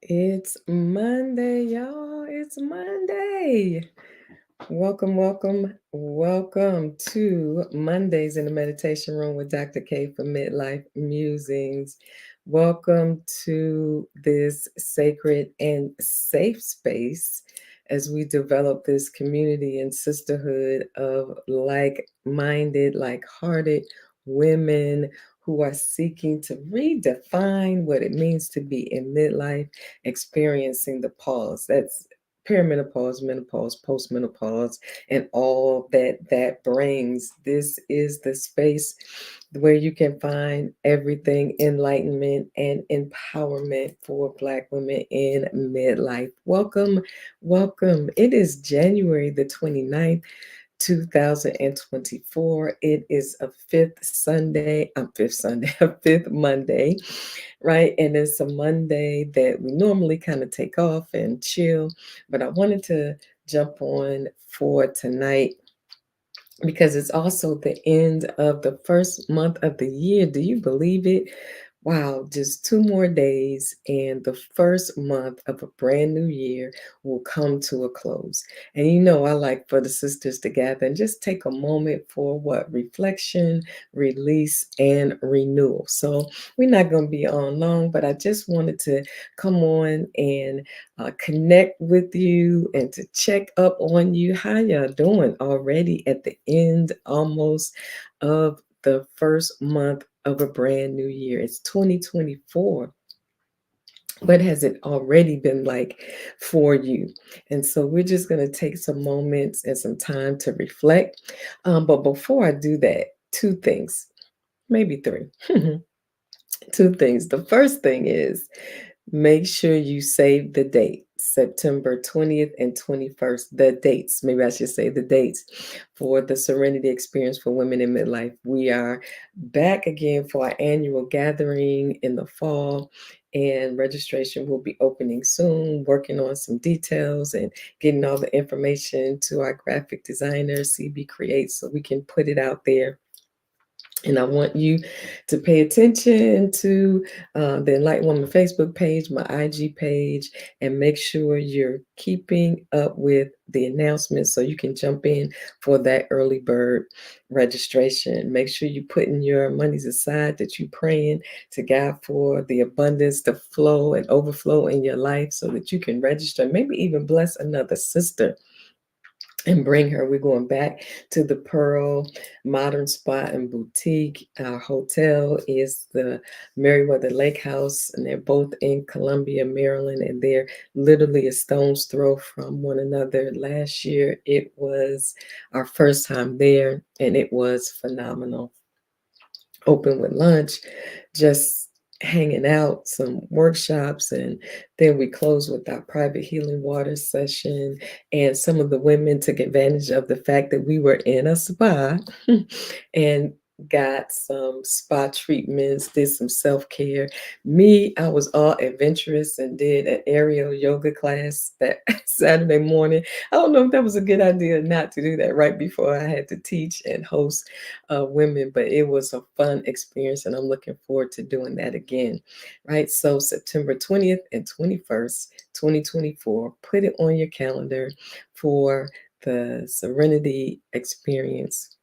It's Monday, y'all. It's Monday. Welcome to Mondays in the Meditation Room with Dr. K for Midlife Musings. Welcome to this sacred and safe space as we develop this community and sisterhood of like minded, like hearted women who are seeking to redefine what it means to be in midlife, experiencing the pause. That's perimenopause, menopause, postmenopause, and all that brings. This is the space where you can find everything enlightenment and empowerment for Black women in midlife. Welcome. It is January the 29th. 2024. It is a fifth Sunday, a fifth Monday, right? And it's a Monday that we normally kind of take off and chill. But I wanted to jump on for tonight because it's also the end of the first month of the year. Do you believe it? Wow, just 2 more days, and the first month of a brand new year will come to a close. And I like for the sisters to gather and just take a moment for what? Reflection, release, and renewal. So we're not going to be on long, but I just wanted to come on and connect with you and to check up on you. How y'all doing already at the end almost of the first month of a brand new year? It's 2024. What has it already been like for you? And so we're just going to take some moments and some time to reflect. But before I do that, two things, maybe three. Two things. The first thing is make sure you save the date, September 20th and 21st, the dates. Maybe I should say the dates for the Serenity Experience for Women in Midlife. We are back again for our annual gathering in the fall, and registration will be opening soon, working on some details and getting all the information to our graphic designer, CB Create, so we can put it out there. And I want you to pay attention to the Enlightened Woman Facebook page, my IG page, and make sure you're keeping up with the announcements so you can jump in for that early bird registration. Make sure you're putting your monies aside, that you're praying to God for the abundance to flow and overflow in your life so that you can register, maybe even bless another sister and bring her. We're going back to the Pearl Modern Spa and Boutique. Our hotel is the Meriwether Lake House, and they're both in Columbia, Maryland, and they're literally a stone's throw from one another. Last year, it was our first time there, and it was phenomenal. Open with lunch, just hanging out, some workshops, and then we close with our private healing water session. And some of the women took advantage of the fact that we were in a spa and got some spa treatments, did some self-care. Me, I was all adventurous and did an aerial yoga class that Saturday morning. I don't know if that was a good idea not to do that right before I had to teach and host women, but it was a fun experience, and I'm looking forward to doing that again. Right, so September 20th and 21st, 2024, put it on your calendar for the Serenity Experience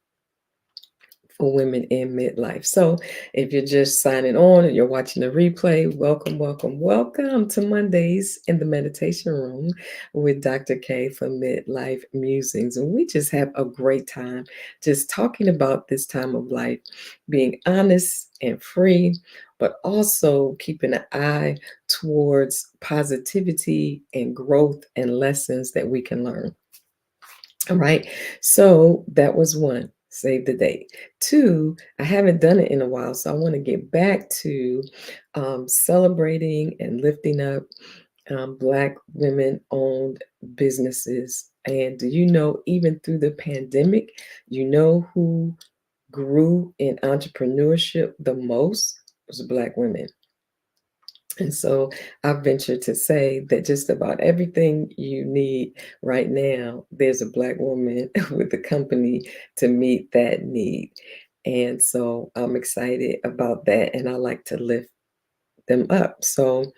for women in midlife. So if you're just signing on and you're watching the replay, welcome to Mondays in the Meditation Room with Dr. K for Midlife Musings. And we just have a great time just talking about this time of life, being honest and free, but also keeping an eye towards positivity and growth and lessons that we can learn. All right. So that was one, save the date. Two, I haven't done it in a while. So I want to get back to celebrating and lifting up Black women owned businesses. And do you know, even through the pandemic, you know who grew in entrepreneurship the most was Black women. And so I venture to say that just about everything you need right now, there's a Black woman with a company to meet that need. And so I'm excited about that. And I like to lift them up. So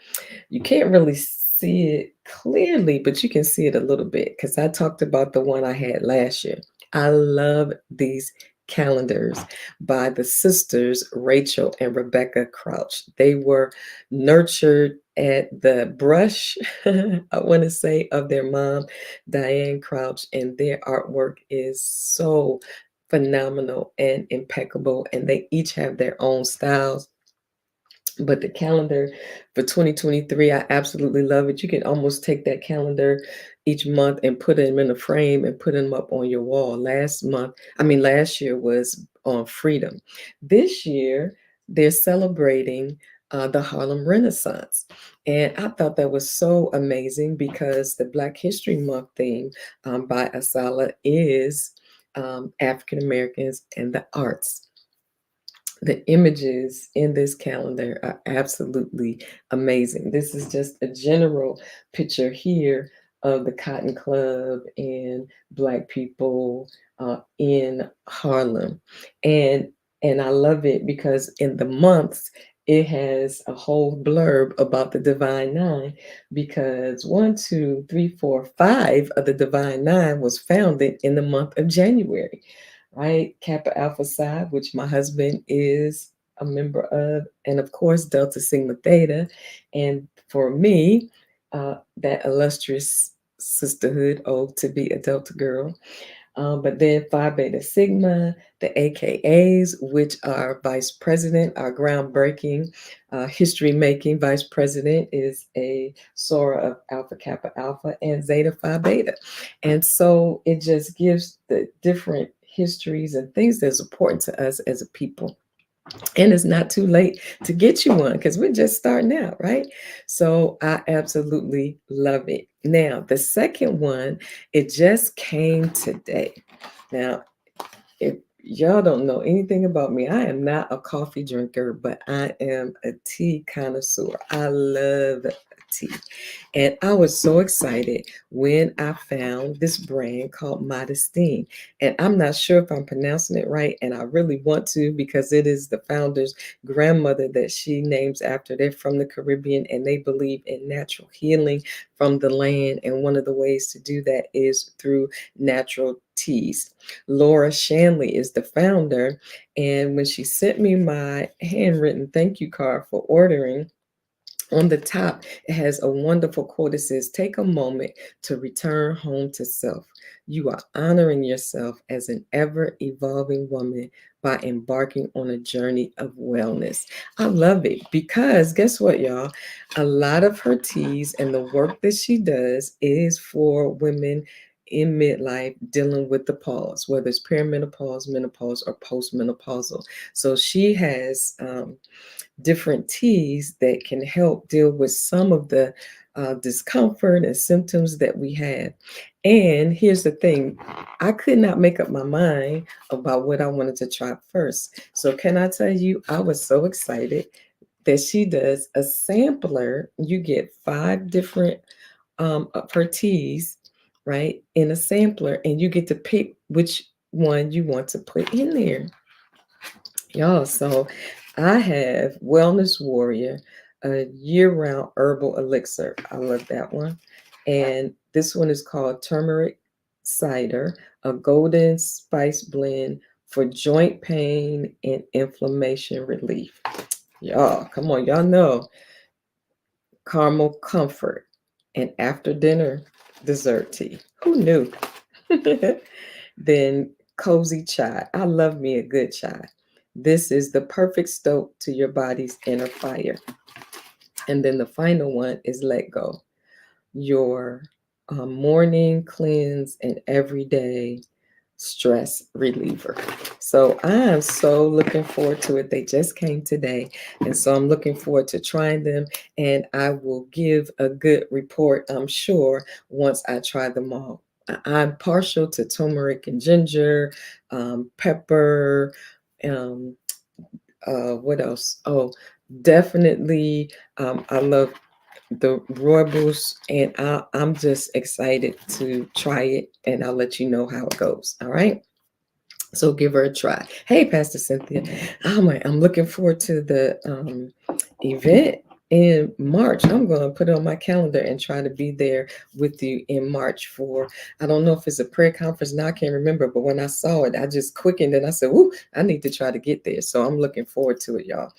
you can't really see it clearly, but you can see it a little bit because I talked about the one I had last year. I love these calendars by the sisters Rachel and Rebecca Crouch. They were nurtured at the brush, I want to say, of their mom, Diane Crouch, and their artwork is so phenomenal and impeccable, and they each have their own styles. But the calendar for 2023, I absolutely love it. You can almost take that calendar each month and put them in a frame and put them up on your wall. Last year was on freedom. This year, they're celebrating the Harlem Renaissance. And I thought that was so amazing because the Black History Month theme by Asala is African Americans and the arts. The images in this calendar are absolutely amazing. This is just a general picture here of the Cotton Club and Black people in Harlem, and I love it because in the months it has a whole blurb about the Divine Nine, because one, two, three, four, five of the Divine Nine was founded in the month of January, right? Kappa Alpha Psi, which my husband is a member of, and of course Delta Sigma Theta. And for me, that illustrious sisterhood, oh, to be a Delta girl. But then Phi Beta Sigma, the AKAs, which are vice president, our groundbreaking, history making vice president is a Sora of Alpha Kappa Alpha and Zeta Phi Beta. And so it just gives the different histories and things that's important to us as a people. And it's not too late to get you one because we're just starting out, right? So I absolutely love it. Now, the second one, it just came today. Now, if y'all don't know anything about me, I am not a coffee drinker, but I am a tea connoisseur. I love tea. And I was so excited when I found this brand called Modestine. And I'm not sure if I'm pronouncing it right, and I really want to because it is the founder's grandmother that she names after. They're from the Caribbean and they believe in natural healing from the land. And one of the ways to do that is through natural teas. Laura Shanley is the founder. And when she sent me my handwritten thank you card for ordering, on the top, it has a wonderful quote. It says, "Take a moment to return home to self. You are honoring yourself as an ever evolving woman by embarking on a journey of wellness." I love it because guess what, y'all? A lot of her teas and the work that she does is for women in midlife dealing with the pause, whether it's perimenopause, menopause, or postmenopausal. So she has different teas that can help deal with some of the discomfort and symptoms that we have. And here's the thing, I could not make up my mind about what I wanted to try first. So, can I tell you, I was so excited that she does a sampler. You get 5 different of her teas, right, in a sampler, and you get to pick which one you want to put in there. Y'all, so I have Wellness Warrior, a year-round herbal elixir. I love that one. And this one is called Turmeric Cider, a golden spice blend for joint pain and inflammation relief. Y'all, come on, y'all know caramel comfort and after dinner dessert tea. Who knew? Then cozy chai. I love me a good chai. This is the perfect stoke to your body's inner fire. And then the final one is let go. Your morning cleanse and everyday stress reliever. So I am so looking forward to it. They just came today. And so I'm looking forward to trying them. And I will give a good report, I'm sure, once I try them all. I'm partial to turmeric and ginger, pepper, um, what else? Oh, definitely. I love the rooibos, and I'm just excited to try it, and I'll let you know how it goes. All right. So give her a try. Hey, Pastor Cynthia. I'm looking forward to the event in March. I'm going to put it on my calendar and try to be there with you in March for, I don't know if it's a prayer conference now, I can't remember, but when I saw it, I just quickened and I said, "Ooh, I need to try to get there." So I'm looking forward to it, y'all.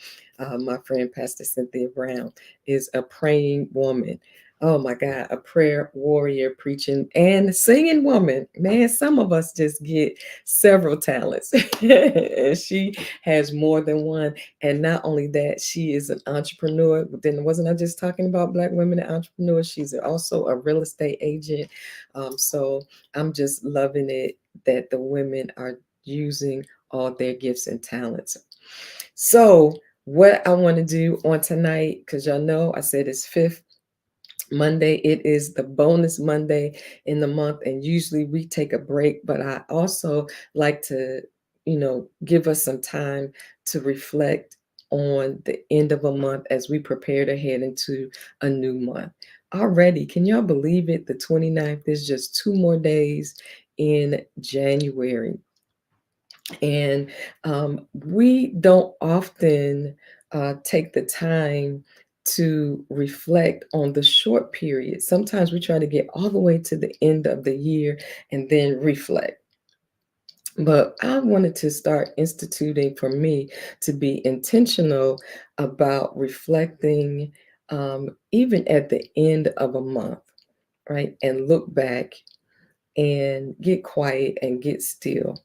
My friend, Pastor Cynthia Brown, is a praying woman. Oh my God, a prayer warrior, preaching and singing woman. Man, some of us just get several talents, and she has more than one. And not only that, she is an entrepreneur. Then wasn't I just talking about Black women and entrepreneurs? She's also a real estate agent. So I'm just loving it that the women are using all their gifts and talents. So what I want to do on tonight, because y'all know I said it's fifth Monday. It is the bonus Monday in the month, and usually we take a break, but I also like to, give us some time to reflect on the end of a month as we prepare to head into a new month. Already, can y'all believe it? The 29th is just 2 more days in January. And we don't often take the time to reflect on the short period. Sometimes we try to get all the way to the end of the year and then reflect. But I wanted to start instituting for me to be intentional about reflecting, even at the end of a month, right? And look back and get quiet and get still.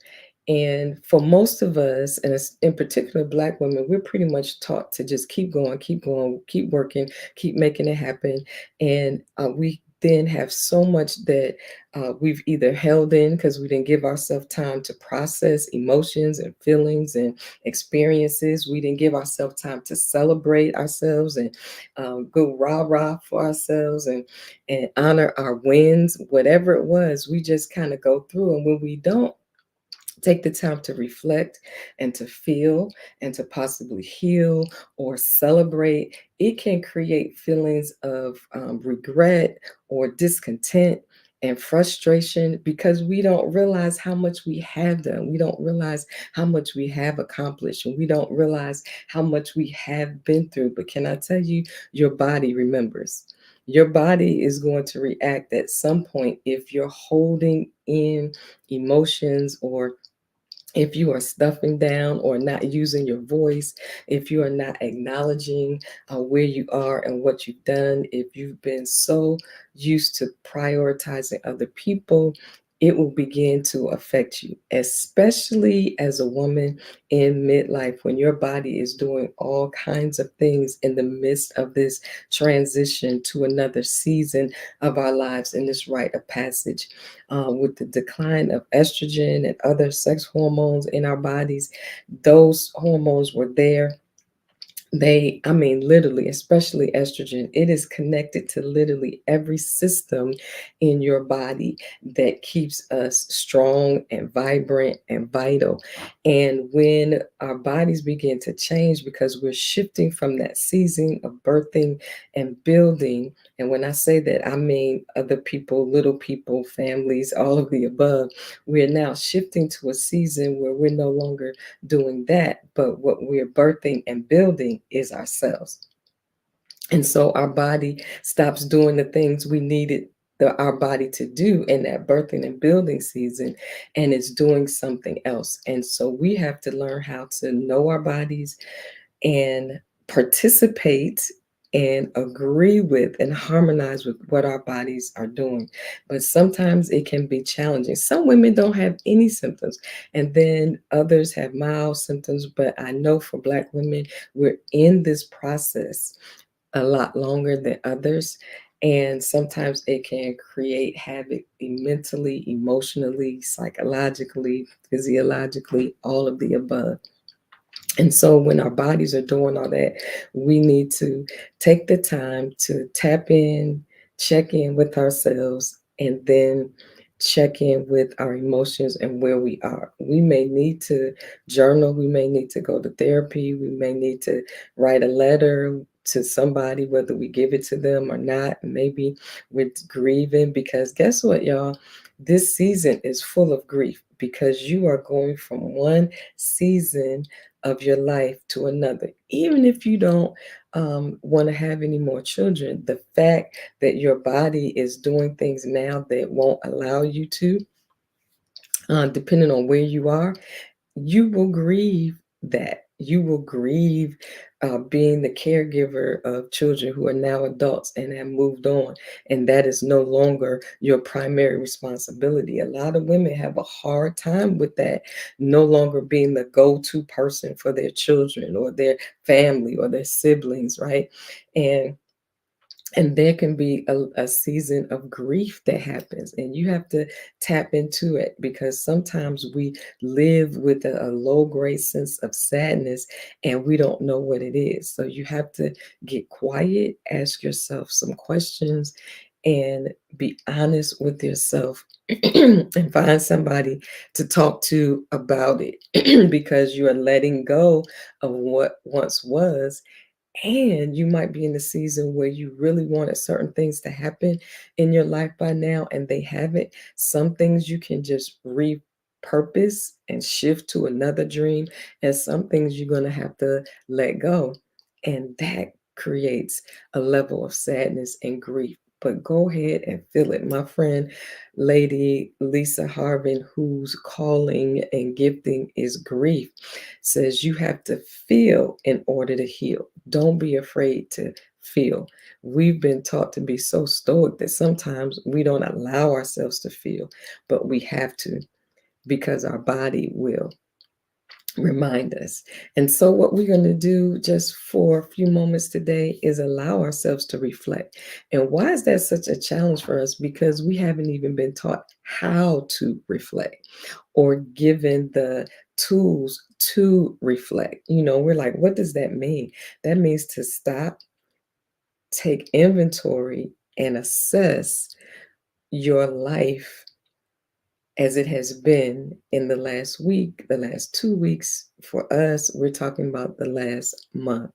And for most of us, and in particular Black women, we're pretty much taught to just keep going, keep working, keep making it happen. And we then have so much that we've either held in because we didn't give ourselves time to process emotions and feelings and experiences. We didn't give ourselves time to celebrate ourselves and go rah rah for ourselves and honor our wins, whatever it was. We just kind of go through, and when we don't take the time to reflect and to feel and to possibly heal or celebrate, it can create feelings of regret or discontent and frustration because we don't realize how much we have done. We don't realize how much we have accomplished, and we don't realize how much we have been through. But can I tell you, your body remembers. Your body is going to react at some point if you're holding in emotions, or if you are stuffing down or not using your voice, if you are not acknowledging where you are and what you've done, if you've been so used to prioritizing other people, it will begin to affect you, especially as a woman in midlife when your body is doing all kinds of things in the midst of this transition to another season of our lives in this rite of passage. With the decline of estrogen and other sex hormones in our bodies, those hormones were there. I mean, literally, especially estrogen, it is connected to literally every system in your body that keeps us strong and vibrant and vital. And when our bodies begin to change because we're shifting from that season of birthing and building, and when I say that, I mean other people, little people, families, all of the above, we're now shifting to a season where we're no longer doing that, but what we're birthing and building is ourselves. And so our body stops doing the things we needed our body to do in that birthing and building season, and it's doing something else. And so we have to learn how to know our bodies and participate and agree with and harmonize with what our bodies are doing. But sometimes it can be challenging. Some women don't have any symptoms, and then others have mild symptoms. But I know for Black women, we're in this process a lot longer than others. And sometimes it can create havoc mentally, emotionally, psychologically, physiologically, all of the above. And so when our bodies are doing all that, we need to take the time to tap in, check in with ourselves, and then check in with our emotions and where we are. We may need to journal, we may need to go to therapy, we may need to write a letter to somebody, whether we give it to them or not. Maybe we're grieving because guess what, y'all? This season is full of grief. because you are going from one season of your life to another. Even if you don't want to have any more children, the fact that your body is doing things now that won't allow you to, depending on where you are, you will grieve that. You will grieve being the caregiver of children who are now adults and have moved on, and that is no longer your primary responsibility. A lot of women have a hard time with that, no longer being the go to person for their children or their family or their siblings, right? And there can be a season of grief that happens, and you have to tap into it because sometimes we live with a low grade sense of sadness and we don't know what it is. So you have to get quiet, ask yourself some questions, and be honest with yourself and find somebody to talk to about it because you are letting go of what once was, and you might be in the season where you really wanted certain things to happen in your life by now, and they haven't. Some things you can just repurpose and shift to another dream, and some things you're going to have to let go. And that creates a level of sadness and grief. But go ahead and feel it. My friend, Lady Lisa Harvin, whose calling and gifting is grief, says you have to feel in order to heal. Don't be afraid to feel. We've been taught to be so stoic that sometimes we don't allow ourselves to feel, but we have to because our body will remind us. And so, what we're going to do just for a few moments today is allow ourselves to reflect. And why is that such a challenge for us? Because we haven't even been taught how to reflect or given the tools to reflect. We're like, what does that mean? That means to stop, take inventory, and assess your life as it has been in the last week, the last 2 weeks. For us, we're talking about the last month,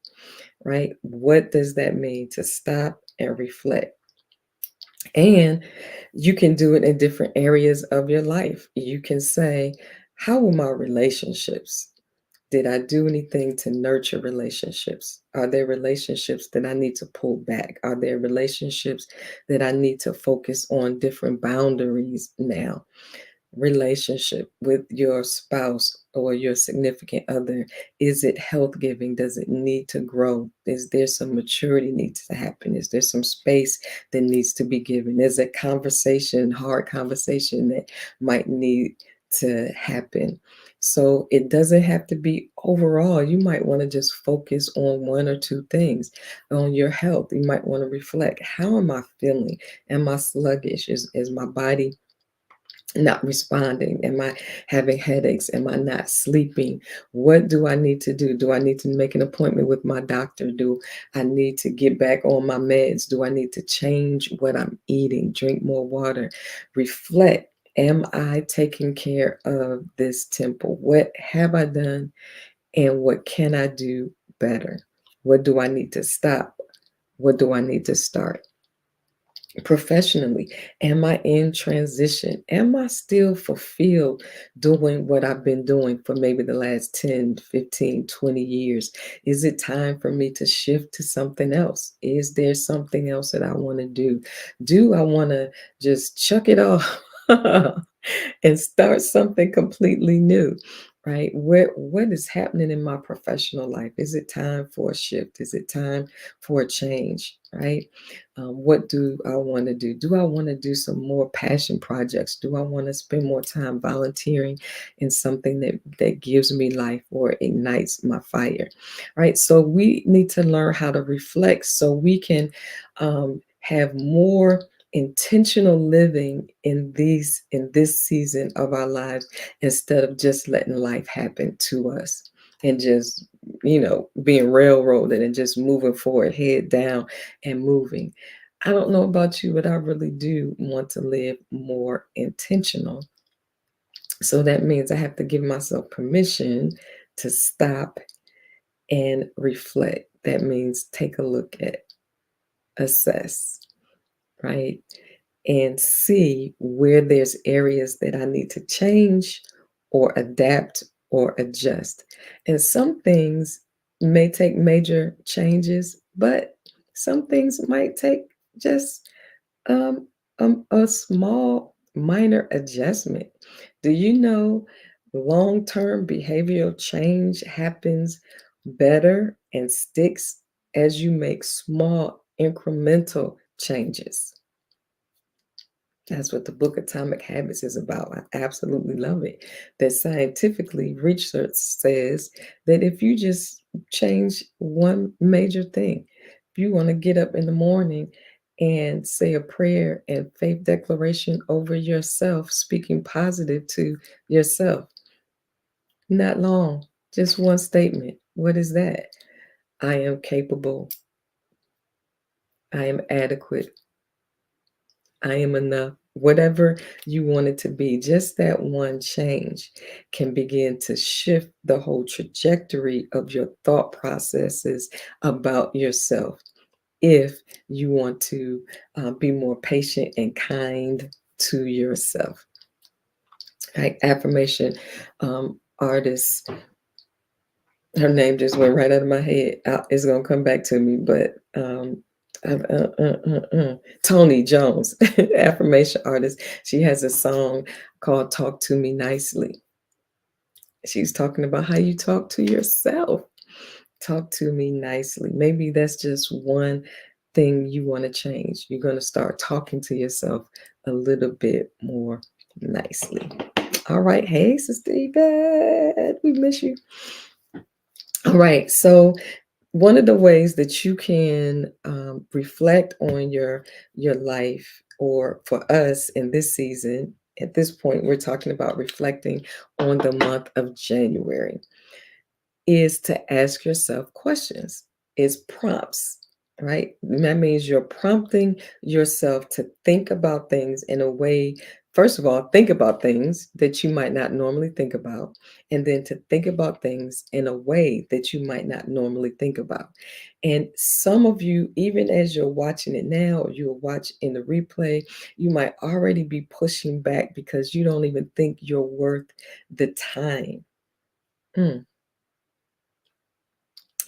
right? What does that mean to stop and reflect? And you can do it in different areas of your life. You can say, how are my relationships? Did I do anything to nurture relationships? Are there relationships that I need to pull back? Are there relationships that I need to focus on different boundaries now? Relationship with your spouse or your significant other, is it health giving? Does it need to grow? Is there some maturity needs to happen? Is there some space that needs to be given? Is a conversation, hard conversation, that might need to happen? So it doesn't have to be overall. You might want to just focus on one or two things. On your health, you might want to reflect, how am I feeling? Am I sluggish? Is my body not responding? Am I having headaches? Am I not sleeping? What do I need to do? Do I need to make an appointment with my doctor? Do I need to get back on my meds? Do I need to change what I'm eating? Drink more water? Reflect. Am I taking care of this temple? What have I done and what can I do better? What do I need to stop? What do I need to start? Professionally, am I in transition? Am I still fulfilled doing what I've been doing for maybe the last 10, 15, 20 years? Is it time for me to shift to something else? Is there something else that I want to do? Do I want to just chuck it off and start something completely new? Right? What is happening in my professional life? Is it time for a shift? Is it time for a change? Right? What do I want to do? Do I want to do some more passion projects? Do I want to spend more time volunteering in something that gives me life or ignites my fire? Right. So we need to learn how to reflect so we can have more intentional living in this season of our lives, instead of just letting life happen to us and just being railroaded and just moving forward, head down and moving. I don't know about you, but I really do want to live more intentional. So that means I have to give myself permission to stop and reflect. That means take a look at, assess, right? And see where there's areas that I need to change or adapt or adjust. And some things may take major changes, but some things might take just um, a small, minor adjustment. Do you know long term behavioral change happens better and sticks as you make small, incremental changes? That's what the book Atomic Habits is about. I absolutely love it. That scientifically, research says that if you just change one major thing, if you want to get up in the morning and say a prayer and faith declaration over yourself, speaking positive to yourself, not long, just one statement. What is that? I am capable. I am adequate. I am enough. Whatever you want it to be, just that one change can begin to shift the whole trajectory of your thought processes about yourself. If you want to be more patient and kind to yourself, right? Affirmation artist, her name just went right out of my head. It's gonna come back to me, but Tony Jones, affirmation artist. She has a song called "Talk to Me Nicely." She's talking about how you talk to yourself. Talk to me nicely. Maybe that's just one thing you want to change. You're going to start talking to yourself a little bit more nicely. All right. Hey, Sister Yvette, we miss you. All right. So one of the ways that you can reflect on your life, or for us in this season, at this point, we're talking about reflecting on the month of January, is to ask yourself questions, is prompts, right? That means you're prompting yourself to think about things in a way. First of all, think about things that you might not normally think about, and then to think about things in a way that you might not normally think about. And some of you, even as you're watching it now, or you'll watch in the replay, you might already be pushing back because you don't even think you're worth the time. Mm.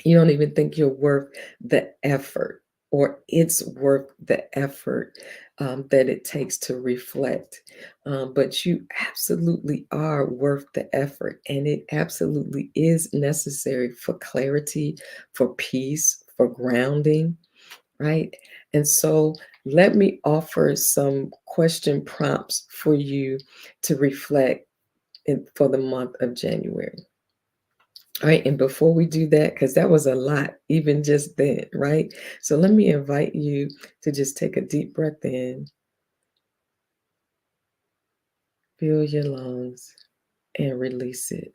You don't even think you're worth the effort, or it's worth the effort that it takes to reflect. But you absolutely are worth the effort, and it absolutely is necessary for clarity, for peace, for grounding, right? And so let me offer some question prompts for you to reflect for the month of January. All right, and before we do that, because that was a lot, even just then, right? So let me invite you to just take a deep breath in, fill your lungs, and release it.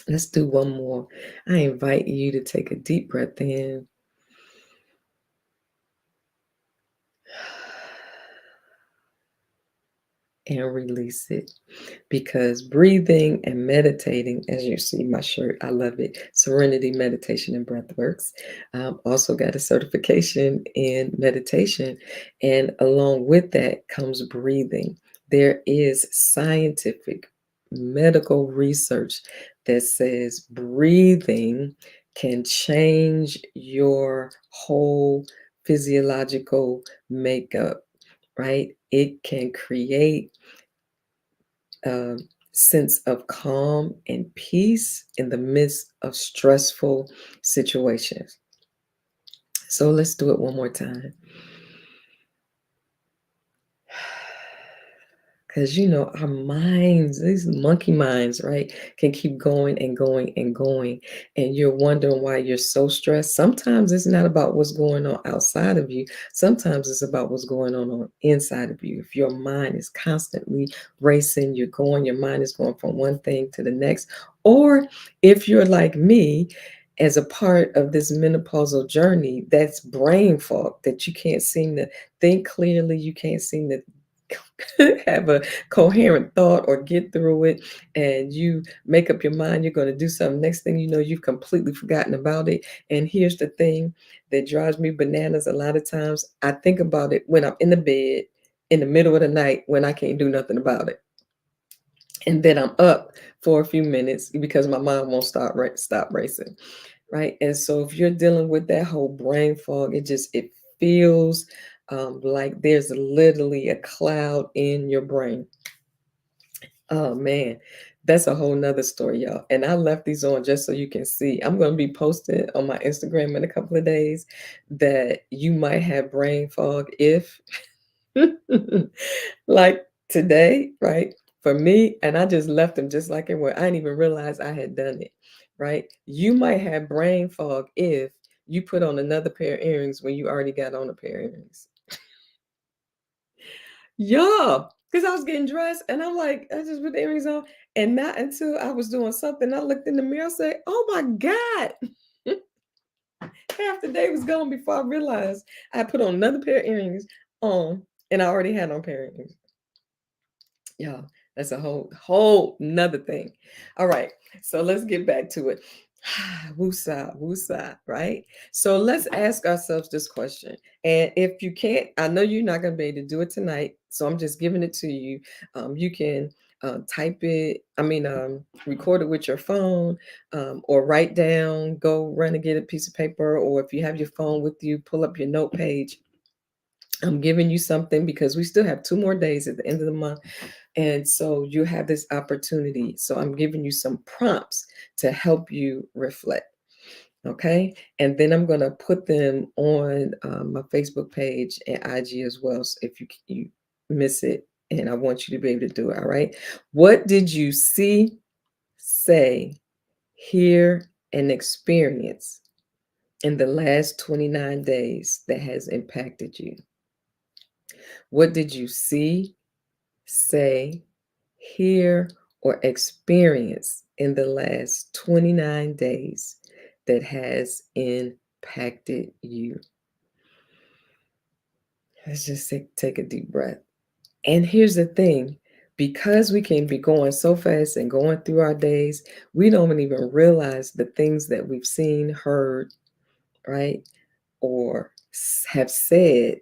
Let's do one more. I invite you to take a deep breath in, and release it. Because breathing and meditating, as you see my shirt, I love it. Serenity Meditation and Breathworks. Also got a certification in meditation, and along with that comes breathing. There is scientific medical research that says breathing can change your whole physiological makeup, right? It can create a sense of calm and peace in the midst of stressful situations. So let's do it one more time. Because our minds, these monkey minds, right, can keep going and going and going. And you're wondering why you're so stressed. Sometimes it's not about what's going on outside of you. Sometimes it's about what's going on inside of you. If your mind is constantly racing, your mind is going from one thing to the next. Or if you're like me, as a part of this menopausal journey, that's brain fog, that you can't seem to think clearly, you can't seem to have a coherent thought or get through it, and you make up your mind you're going to do something. Next thing you know, you've completely forgotten about it. And here's the thing that drives me bananas: a lot of times I think about it when I'm in the bed, in the middle of the night when I can't do nothing about it. And then I'm up for a few minutes because my mind won't stop racing, right? And so if you're dealing with that whole brain fog, it feels like there's literally a cloud in your brain. Oh man, that's a whole nother story, y'all. And I left these on just so you can see. I'm going to be posting on my Instagram in a couple of days that you might have brain fog if like today, right? For me, and I just left them just like it were. I didn't even realize I had done it, right? You might have brain fog if you put on another pair of earrings when you already got on a pair of earrings. Yeah, because I was getting dressed and I'm like, I just put the earrings on. And not until I was doing something, I looked in the mirror and said, oh my God. Half the day was gone before I realized I put on another pair of earrings on and I already had on a pair of earrings. Yeah, that's a whole nother thing. All right, so let's get back to it. Woosah, woosah, right? So let's ask ourselves this question. And if you can't, I know you're not going to be able to do it tonight. So I'm just giving it to you. You can type it, record it with your phone or write down, go run and get a piece of paper. Or if you have your phone with you, pull up your note page. I'm giving you something because we still have 2 more days at the end of the month. And so you have this opportunity. So I'm giving you some prompts to help you reflect. Okay. And then I'm going to put them on my Facebook page and IG as well. So if you miss it, and I want you to be able to do it. All right. What did you see, say, hear, and experience in the last 29 days that has impacted you? What did you see, say, hear, or experience in the last 29 days that has impacted you? Let's just take a deep breath. And here's the thing, because we can be going so fast and going through our days, we don't even realize the things that we've seen, heard, right? Or have said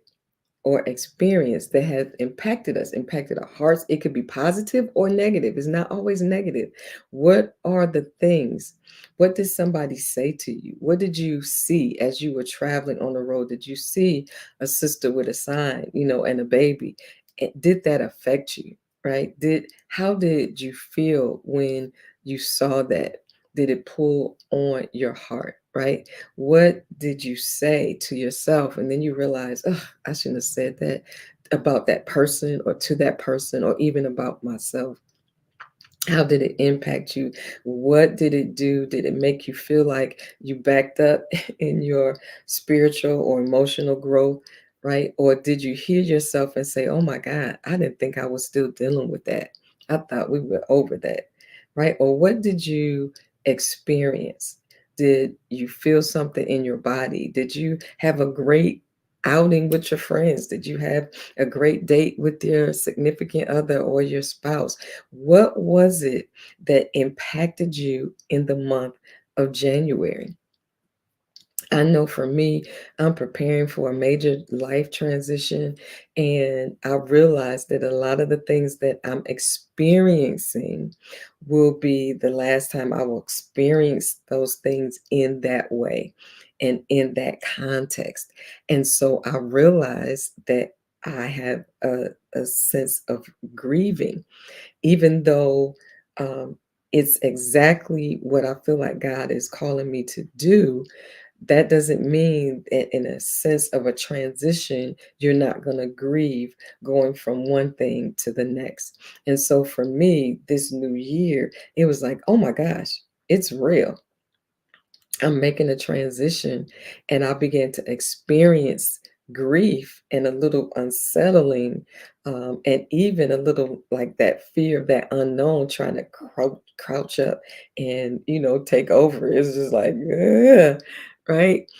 or experience that have impacted us, impacted our hearts. It could be positive or negative. It's not always negative. What are the things? What did somebody say to you? What did you see as you were traveling on the road? Did you see a sister with a sign, and a baby? Did that affect you? Right? How did you feel when you saw that? Did it pull on your heart? Right? What did you say to yourself? And then you realize, oh, I shouldn't have said that about that person or to that person or even about myself. How did it impact you? What did it do? Did it make you feel like you backed up in your spiritual or emotional growth? Right? Or did you hear yourself and say, oh my God, I didn't think I was still dealing with that. I thought we were over that. Right? Or what did you experience? Did you feel something in your body? Did you have a great outing with your friends? Did you have a great date with your significant other or your spouse? What was it that impacted you in the month of January? I know for me, I'm preparing for a major life transition, and I realized that a lot of the things that I'm experiencing will be the last time I will experience those things in that way and in that context. And so I realized that I have a sense of grieving, even though it's exactly what I feel like God is calling me to do. That doesn't mean that in a sense of a transition, you're not going to grieve going from one thing to the next. And so for me, this new year, it was like, oh my gosh, it's real. I'm making a transition, and I began to experience grief and a little unsettling, and even a little like that fear of that unknown trying to crouch up and take over. It's just like, ugh, right?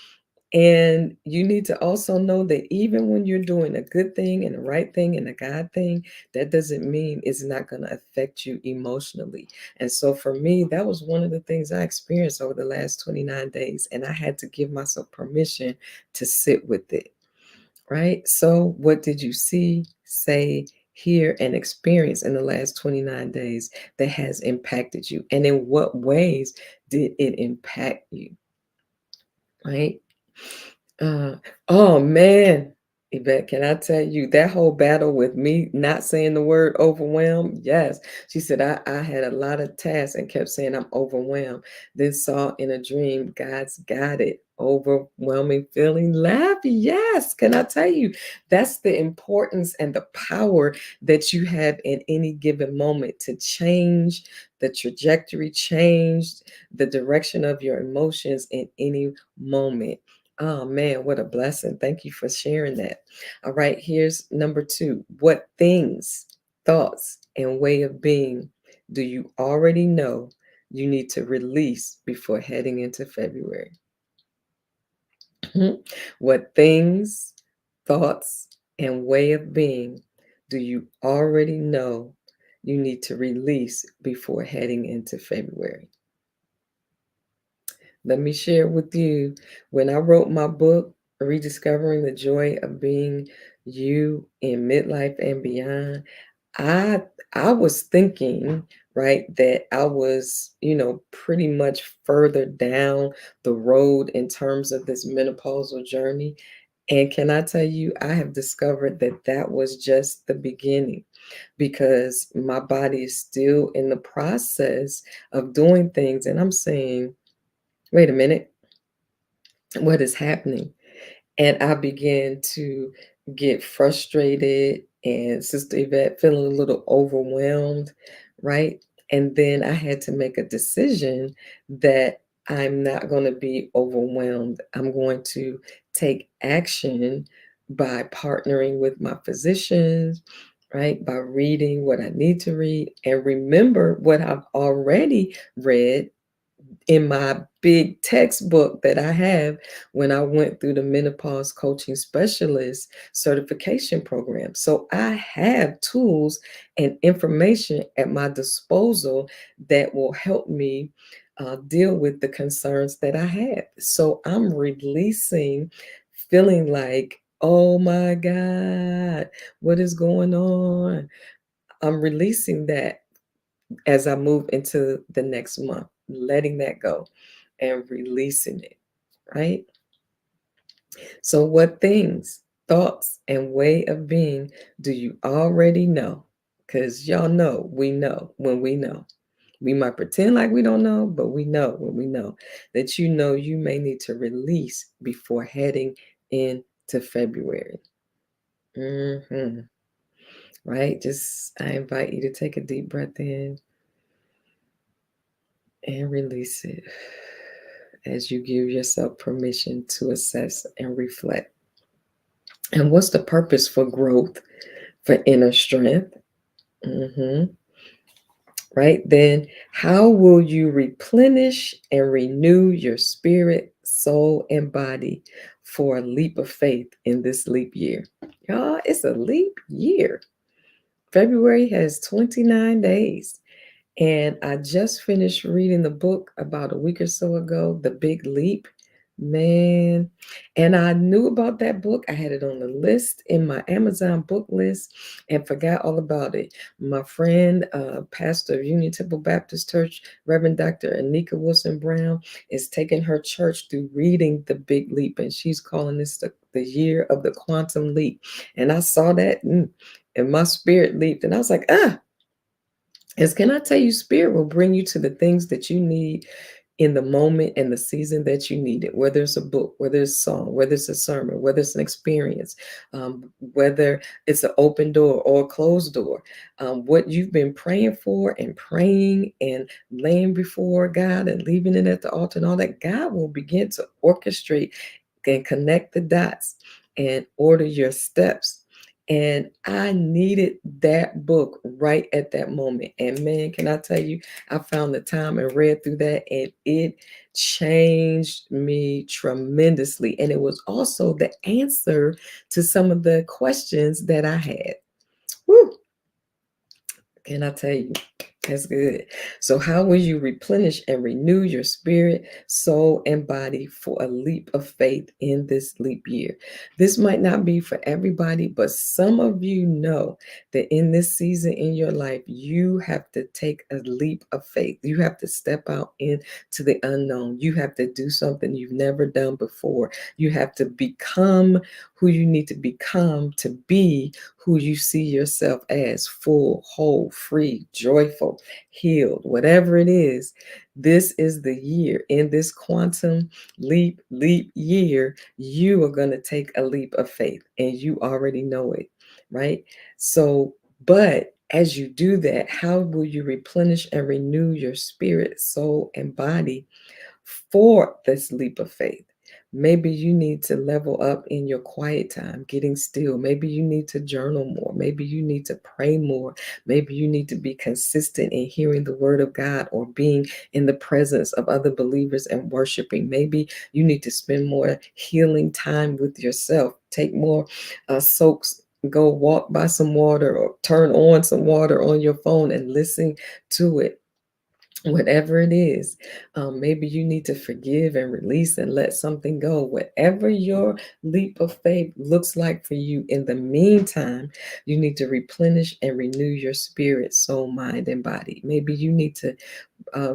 And you need to also know that even when you're doing a good thing and the right thing and a God thing, that doesn't mean it's not going to affect you emotionally. And so for me, that was one of the things I experienced over the last 29 days. And I had to give myself permission to sit with it. right? So, what did you see, say, hear, and experience in the last 29 days that has impacted you? And in what ways did it impact you, right? Uh, oh man, Yvette, can I tell you that whole battle with me not saying the word overwhelmed? Yes. She said, I had a lot of tasks and kept saying I'm overwhelmed. Then saw in a dream, God's got it. Overwhelming feeling, laugh. Yes. Can I tell you, that's the importance and the power that you have in any given moment to change the trajectory, change the direction of your emotions in any moment. Oh man, what a blessing. Thank you for sharing that. All right, here's number two. What things, thoughts, and way of being do you already know you need to release before heading into February? What things, thoughts, and way of being do you already know you need to release before heading into February? Let me share with you when I wrote my book, Rediscovering the Joy of Being You in Midlife and Beyond. I I was thinking, right, that I was, pretty much further down the road in terms of this menopausal journey. And can I tell you, I have discovered that that was just the beginning because my body is still in the process of doing things. And I'm saying, wait a minute, what is happening? And I began to get frustrated and Sister Yvette feeling a little overwhelmed, right? And then I had to make a decision that I'm not going to be overwhelmed. I'm going to take action by partnering with my physicians, right? By reading what I need to read and remember what I've already read in my big textbook that I have when I went through the menopause coaching specialist certification program. So I have tools and information at my disposal that will help me deal with the concerns that I have. So I'm releasing, feeling like, oh my God, what is going on? I'm releasing that as I move into the next month, letting that go and releasing it, right? So, what things, thoughts, and way of being do you already know? Because y'all know when we know. We might pretend like we don't know, but we know when we know that you may need to release before heading into February. hmm Right? Just, I invite you to take a deep breath in and release it as you give yourself permission to assess and reflect. And what's the purpose for growth, for inner strength? hmm Right? Then, how will you replenish and renew your spirit, soul, and body for a leap of faith in this leap year? Y'all, it's a leap year. February has 29 days. And I just finished reading the book about a week or so ago, The Big Leap. Man, and I knew about that book. I had it on the list in my Amazon book list and forgot all about it. My friend, pastor of Union Temple Baptist Church, Reverend Dr. Anika Wilson Brown, is taking her church through reading The Big Leap, and she's calling this the year of the quantum leap. And I saw that, and my spirit leaped, and I was like, as can I tell you, spirit will bring you to the things that you need in the moment and the season that you need it, whether it's a book, whether it's a song, whether it's a sermon, whether it's an experience, whether it's an open door or a closed door. What you've been praying for and praying and laying before God and leaving it at the altar and all that, God will begin to orchestrate and connect the dots and order your steps. And I needed that book right at that moment. And man, can I tell you, I found the time and read through that, and it changed me tremendously. And it was also the answer to some of the questions that I had. Woo, can I tell you? That's good. So, how will you replenish and renew your spirit, soul, and body for a leap of faith in this leap year? This might not be for everybody, but some of you know that in this season in your life, you have to take a leap of faith. You have to step out into the unknown. You have to do something you've never done before. You have to become who you need to become to be who you see yourself as: full, whole, free, joyful, healed, whatever it is. This is the year. In this quantum leap year, you are going to take a leap of faith, and you already know it, right? So, but as you do that, how will you replenish and renew your spirit, soul, and body for this leap of faith? Maybe you need to level up in your quiet time, getting still. Maybe you need to journal more. Maybe you need to pray more. Maybe you need to be consistent in hearing the word of God or being in the presence of other believers and worshiping. Maybe you need to spend more healing time with yourself. Take more soaks. Go walk by some water or turn on some water on your phone and listen to it. Whatever it is, maybe you need to forgive and release and let something go. Whatever your leap of faith looks like for you, in the meantime, you need to replenish and renew your spirit, soul, mind, and body. Maybe you need to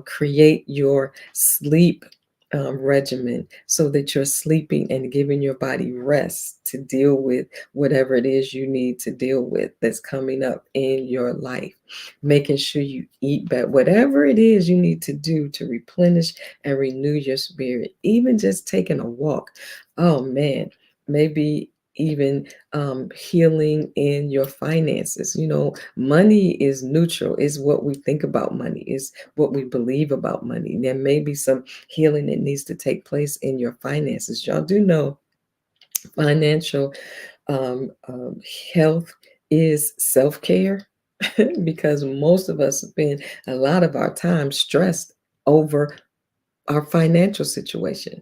create your sleep regimen so that you're sleeping and giving your body rest to deal with whatever it is you need to deal with that's coming up in your life. Making sure you eat better, whatever it is you need to do to replenish and renew your spirit, even just taking a walk. Oh man, maybe even healing in your finances. Money is neutral, is what we think about money, is what we believe about money. There may be some healing that needs to take place in your finances. Y'all do know financial um, um, health is self care because most of us spend a lot of our time stressed over our financial situation.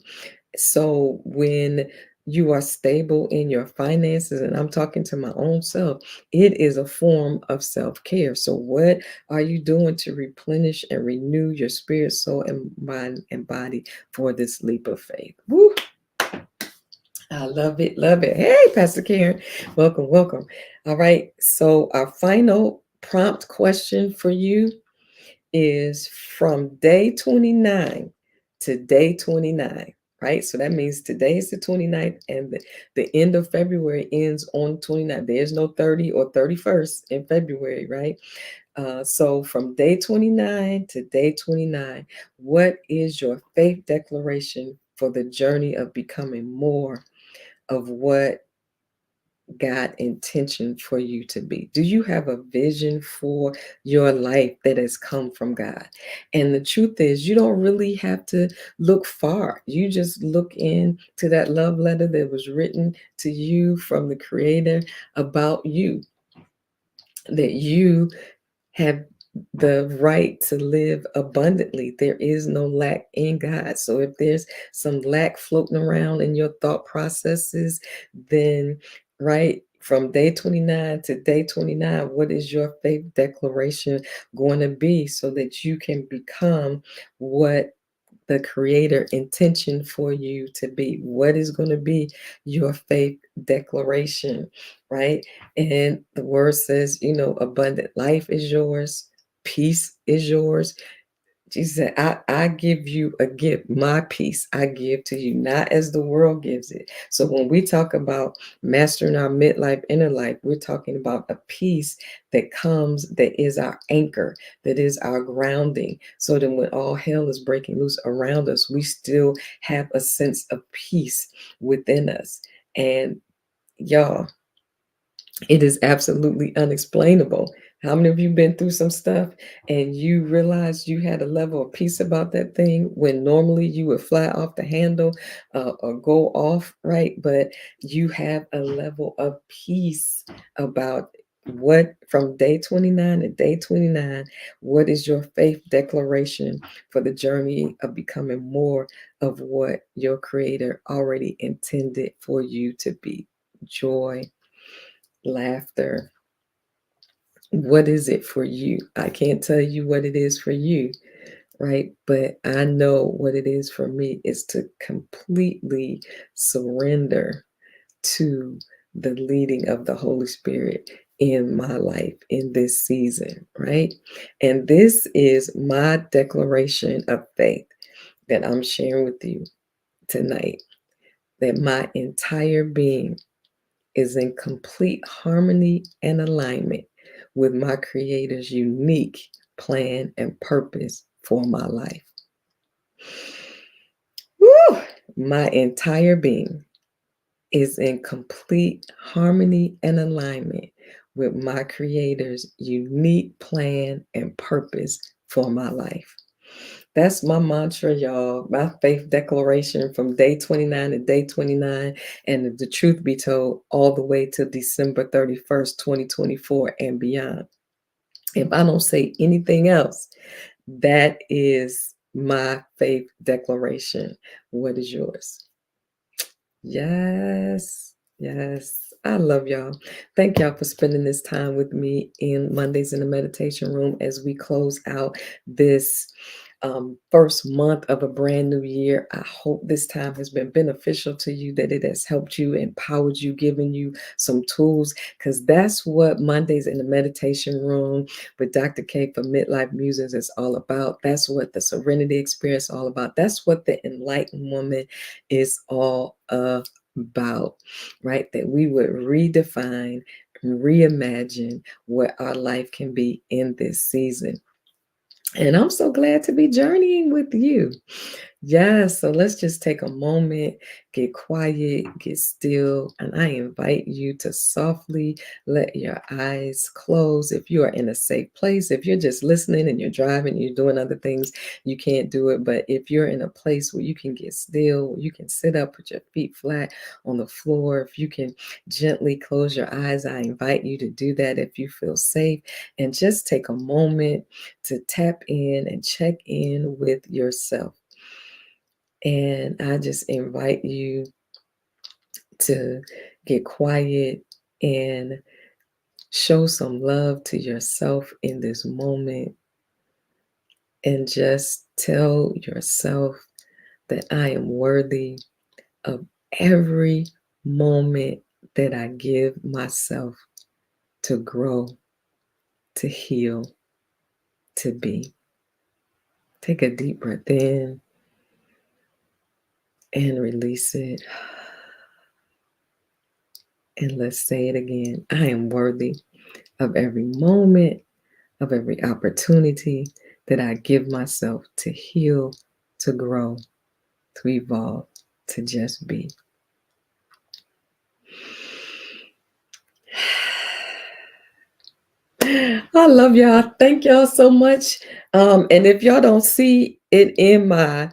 So when you are stable in your finances, and I'm talking to my own self, it is a form of self care. So, what are you doing to replenish and renew your spirit, soul, and mind and body for this leap of faith? Woo! I love it, love it. Hey, Pastor Karen, welcome, welcome. All right, so our final prompt question for you is from day 29 to day 29, right? So that means today is the 29th and the end of February ends on 29th. There's no 30 or 31st in February, right? So from day 29 to day 29, what is your faith declaration for the journey of becoming more of what God intention for you to be? Do you have a vision for your life that has come from God? And the truth is, you don't really have to look far. You just look into that love letter that was written to you from the Creator about you, that you have the right to live abundantly. There is no lack in God. So if there's some lack floating around in your thought processes, then right from day 29 to day 29, what is your faith declaration going to be so that you can become what the creator intention for you to be? What is going to be your faith declaration, right? And the word says, abundant life is yours, peace is yours. Jesus said, I give you a gift. My peace I give to you, not as the world gives it. So when we talk about mastering our midlife, inner life, we're talking about a peace that comes, that is our anchor, that is our grounding. So that when all hell is breaking loose around us, we still have a sense of peace within us. And y'all, it is absolutely unexplainable. How many of you been through some stuff and you realized you had a level of peace about that thing when normally you would fly off the handle or go off, right? But you have a level of peace about what from day 29 to day 29, what is your faith declaration for the journey of becoming more of what your creator already intended for you to be? Joy, laughter, What is it for you? I can't tell you what it is for you, right? But I know what it is for me is to completely surrender to the leading of the Holy Spirit in my life in this season, right? And this is my declaration of faith that I'm sharing with you tonight, that my entire being is in complete harmony and alignment with my Creator's unique plan and purpose for my life. Woo! My entire being is in complete harmony and alignment with my Creator's unique plan and purpose for my life. That's my mantra, y'all. My faith declaration from day 29 to day 29, and the truth be told, all the way to December 31st, 2024 and beyond. If I don't say anything else, that is my faith declaration. What is yours? Yes, yes. I love y'all. Thank y'all for spending this time with me in Mondays in the Meditation Room as we close out this first month of a brand new year. I hope this time has been beneficial to you, that it has helped you, empowered you, given you some tools, because that's what Mondays in the Meditation Room with Dr. K for Midlife Musings is all about. That's what the Serenity Experience is all about. That's what the Enlightened Woman is all about, right? That we would redefine, reimagine what our life can be in this season. And I'm so glad to be journeying with you. Yes, so let's just take a moment, get quiet, get still, and I invite you to softly let your eyes close. If you are in a safe place, if you're just listening and you're driving, you're doing other things, you can't do it. But if you're in a place where you can get still, you can sit up, put your feet flat on the floor, if you can gently close your eyes, I invite you to do that if you feel safe, and just take a moment to tap in and check in with yourself. And I just invite you to get quiet and show some love to yourself in this moment, and just tell yourself that I am worthy of every moment that I give myself to grow, to heal, to be. Take a deep breath in and release it. And let's say it again. I am worthy of every moment, of every opportunity that I give myself to heal, to grow, to evolve, to just be. I love y'all. Thank y'all so much. And if y'all don't see it in my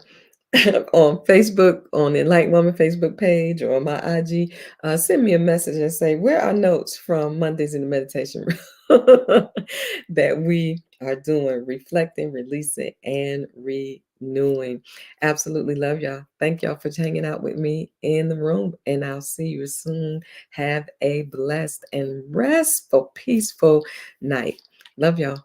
on Facebook, on the Enlightened Woman Facebook page or on my IG, send me a message and say, where are notes from Mondays in the Meditation Room that we are doing, reflecting, releasing, and renewing. Absolutely love y'all. Thank y'all for hanging out with me in the room, and I'll see you soon. Have a blessed and restful, peaceful night. Love y'all.